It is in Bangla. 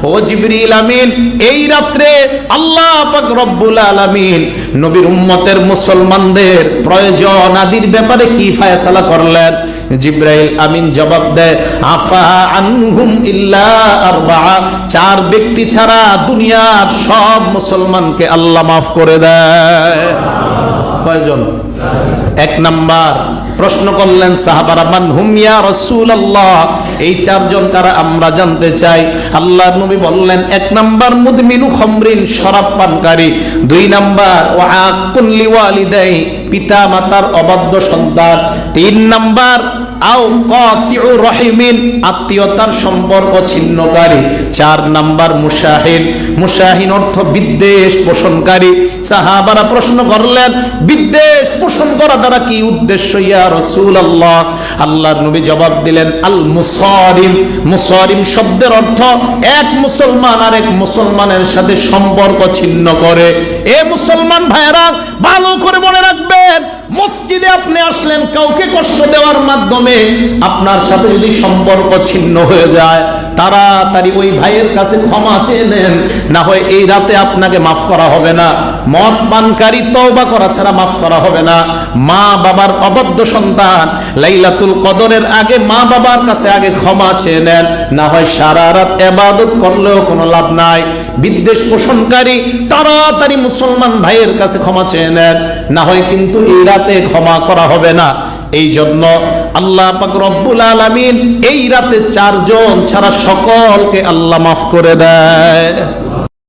ও জিবরিল আমিন, এই রাত্রে আল্লাহ পাক রব্বুল আলামিন নবীর উম্মতের মুসলমানদের প্রয়োজন আদির ব্যাপারে কি ফয়সালা করলেন? জিবরাইল আমিন জবাব দেয়, আফা আনহুম ইল্লা আরবাআ, 4 ব্যক্তি ছাড়া দুনিয়ার সব মুসলমানকে আল্লাহ মাফ করে দেয়। কয়জন? 1 নাম্বার প্রশ্ন করলেন সাহাবারা, মান হুম ইয়া রাসূলুল্লাহ, এই 4 জন কারা আমরা জানতে চাই। আল্লাহর নবী বললেন, 1 নাম্বার মুদমিনু খামরিন, শরাব পানকারী। 2 নাম্বার ওয়াকুল লিওয়ালিদাই, পিতা মাতার অবাধ্য সন্তান। 3 নাম্বার আও কাতিউ রহিমিন, আত্মীয়তার সম্পর্ক ছিন্নকারী। 4 নাম্বার মুশাহিন, মুশাহিন অর্থ বিদ্বেষ পোষণকারী। সাহাবারা প্রশ্ন করলেন, বিদ্বেষ পোষণ করা দ্বারা কি উদ্দেশ্য ইয়া রাসূলুল্লাহ? আল্লাহর নবী জবাব দিলেন, আল মুসারিম, মুসারিম শব্দের অর্থ এক মুসলমান আরেক মুসলমানের সাথে সম্পর্ক ছিন্ন করে। এ মুসলমান ভাইরা, ভালো করে মনে রাখবেন, মসজিদে আপনি আসলেন, কাউকে কষ্ট দেওয়ার মাধ্যমে আপনার সাথে যদি সম্পর্ক ছিন্ন হয়ে যায়, তাড়াতাড়ি ওই ভাইয়ের কাছে ক্ষমা চেয়ে নেন, না হয় এই রাতে আপনাকে মাফ করা হবে না। মদ পানকারী তওবা করা ছাড়া মাফ করা হবে না। মা বাবার অবাধ্য সন্তান, লাইলাতুল কদরের আগে মা বাবার কাছে আগে ক্ষমা চেয়ে নেন, না হয় সারা রাত ইবাদত করলেও কোনো লাভ নাই। বিদ্বেষ পোষণকারী, তাড়াতাড়ি মুসলমান ভাইয়ের কাছে ক্ষমা চেয়ে নেন, না হয় কিন্তু এই রাতে ক্ষমা করা হবে না। এই জন্য আল্লাহ পাক রব্বুল আলামিন এই রাতে 4 জন ছাড়া সকলকে আল্লাহ মাফ করে দেয়।